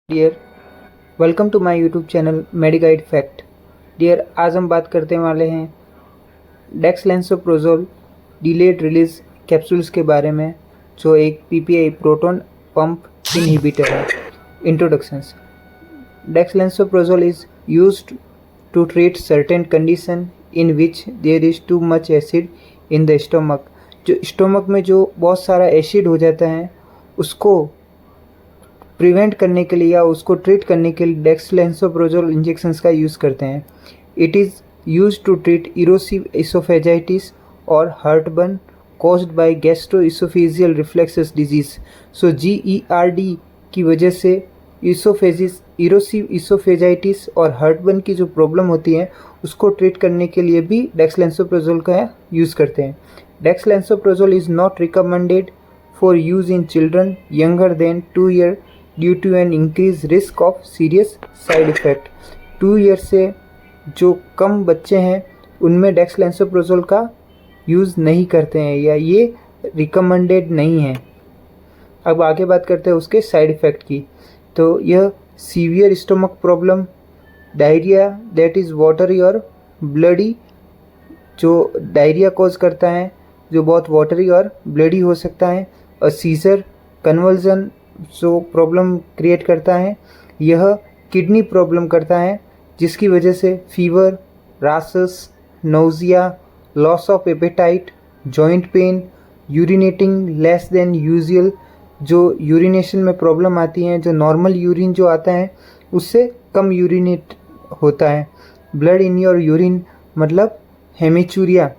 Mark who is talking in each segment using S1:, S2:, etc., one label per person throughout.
S1: Dear, welcome to my YouTube channel MediGuide fact. Dear, आज हम बात करने वाले हैं डेक्सलेंसोप्रोजोल डिलेड रिलीज कैप्सूल्स के बारे में, जो एक पीपीआई प्रोटॉन पंप इनहिबिटर है। Introductions. Dexlansoprazole is used to treat certain condition in which there is too much acid in the stomach. जो स्टोमक में जो बहुत सारा एसिड हो जाता है, उसको प्रिवेंट करने के लिए या उसको ट्रीट करने के लिए डेक्सलेंसोप्रोजोल इंजेक्शंस का यूज़ करते हैं। It is use to treat erosive esophagitis और heartburn caused by gastroesophageal reflexes disease. So GERD की वजह से इरोसिव इसोफेजाइटिस और हार्टबर्न की जो प्रॉब्लम होती है, उसको ट्रीट करने के लिए भी डेक्सलेंसोप्रोजोल का यूज़ करते हैं। Dexlansoprazole is not recommended for use in children younger than 2 year due to an increase risk of serious side effect. 2 year से जो कम बच्चे हैं उनमें डेक्सलेंसोप्रोजोल का यूज़ नहीं करते हैं या ये रिकमेंडेड नहीं है। अब आगे बात करते हैं उसके साइड इफ़ेक्ट की। तो यह severe stomach problem, diarrhoea that is watery और ब्लडी, जो डायरिया कॉज करता है, जो बहुत वाटरी और ब्लडी हो सकता है, और सीजर, कन्वर्जन जो प्रॉब्लम क्रिएट करता है, यह किडनी प्रॉब्लम करता है, जिसकी वजह से fever, rashes, nausea, loss of appetite, joint pain, urinating less than usual, जो यूरिनेशन में प्रॉब्लम आती है, जो नॉर्मल यूरिन जो आता है उससे कम यूरिनेट होता है, ब्लड इन योर यूरिन मतलब हेमिचूरिया,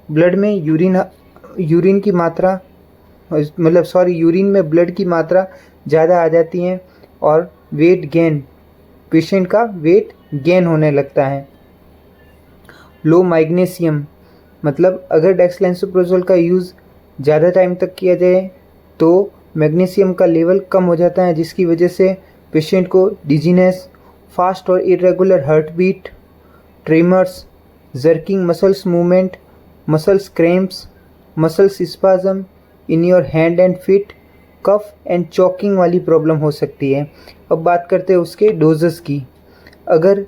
S1: ब्लड में यूरिन की मात्रा यूरिन में ब्लड की मात्रा ज़्यादा आ जाती है, और वेट गेन, पेशेंट का वेट गेन होने लगता है। लो मैग्नीशियम मतलब अगर डेक्सलेंसोप्रोजोल का यूज़ ज़्यादा टाइम तक किया जाए तो मैग्नीशियम का लेवल कम हो जाता है, जिसकी वजह से पेशेंट को डिजीनेस, फास्ट और irregular heart beat, tremors, jerking muscles movement, muscles cramps, muscles spasm in your hand and feet, cough and choking वाली प्रॉब्लम हो सकती है। अब बात करते हैं उसके डोजेस की। अगर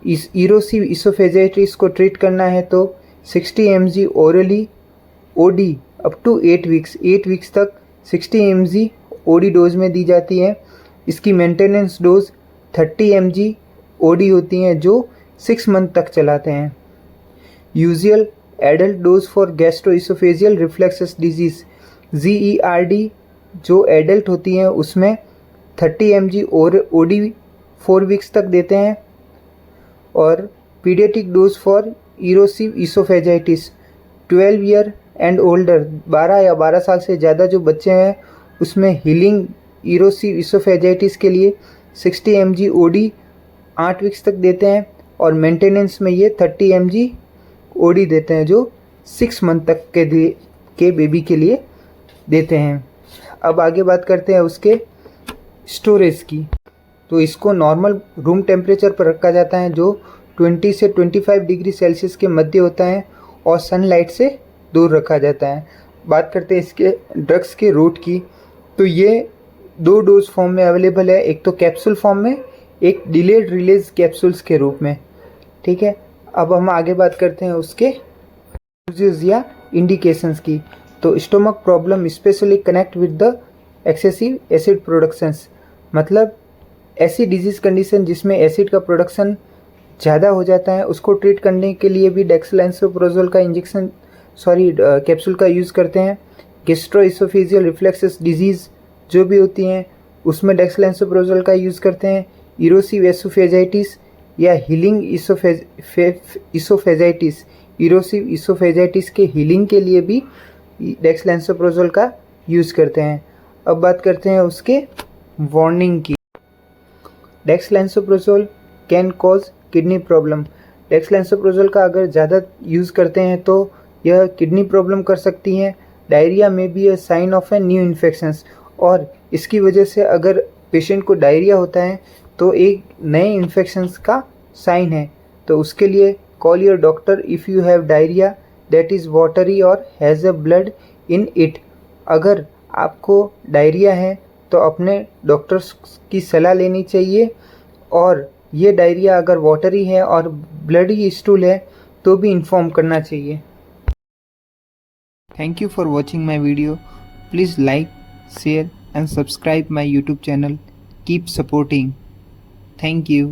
S1: इस इरोसिव इसोफेजाइटिस को ट्रीट करना है तो 60 mg orally OD up to 8 weeks तक 60 mg ओडी डोज में दी जाती है। इसकी मेंटेनेंस डोज 30 mg ओडी होती हैं, जो 6 मंथ तक चलाते हैं। Usual adult dose for gastro-oesophageal reflexes disease GERD जो एडल्ट होती हैं उसमें 30 mg और ओडी 4 वीक्स तक देते हैं। और paediatric dose for erosive oesophagitis 12 year and older, 12 या 12 साल से ज़्यादा जो बच्चे हैं उसमें हीलिंग इरोसिव इसोफेजाइटिस के लिए 60 mg ओडी 8 वीक्स तक देते हैं, और मेंटेनेंस में ये 30 mg ओडी देते हैं, जो 6 मंथ तक के बेबी के लिए देते हैं। अब आगे बात करते हैं उसके स्टोरेज की। तो इसको नॉर्मल रूम टेम्परेचर पर रखा जाता है, जो 20 से 25 डिग्री सेल्सियस के मध्य होता है, और सनलाइट से दूर रखा जाता है। बात करते हैं इसके ड्रग्स के रूट की। तो ये 2 डोज फॉर्म में अवेलेबल है, एक तो कैप्सूल फॉर्म में, एक डिलेड रिलीज कैप्सूल्स के रूप में। ठीक है, अब हम आगे बात करते हैं उसके यूजेस या इंडिकेशंस की। तो stomach problem specially connect with the excessive acid productions, मतलब ऐसी डिजीज़ कंडीशन जिसमें एसिड का प्रोडक्शन ज़्यादा हो जाता है, उसको ट्रीट करने के लिए भी डेक्सलेंसोप्रोजोल का कैप्सूल का यूज़ करते हैं। गैस्ट्रोइसोफेजियल रिफ्लेक्सेस डिजीज़ जो भी होती हैं उसमें डेक्सलेंसोप्रोजोल का यूज़ करते हैं। इरोसिव एसोफेजाइटिस या हीलिंग इसोफेजाइटिस, इरोसिव इसोफेजाइटिस के हीलिंग के लिए भी डेक्सलेंसोप्रोजोल का यूज़ करते हैं। अब बात करते हैं उसके वार्निंग की। डेक्सलेंसोप्रोजोल कैन कॉज किडनी प्रॉब्लम। डेक्सलेंसोप्रोजोल का अगर ज़्यादा यूज़ करते हैं तो यह किडनी प्रॉब्लम कर सकती हैं। डायरिया में be a sign of a new infections, और इसकी वजह से अगर पेशेंट को डायरिया होता है तो एक नए इन्फेक्शंस का साइन है। तो उसके लिए call your doctor if you have diarrhoea that is watery और has a blood in it. अगर आपको डायरिया है तो अपने डॉक्टर्स की सलाह लेनी चाहिए। और ये डायरिया अगर वाटरी है और ब्लडी स्टूल है तो भी इन्फॉर्म करना चाहिए। Thank you for watching my video. Please like, share and subscribe my YouTube channel. Keep supporting. Thank you.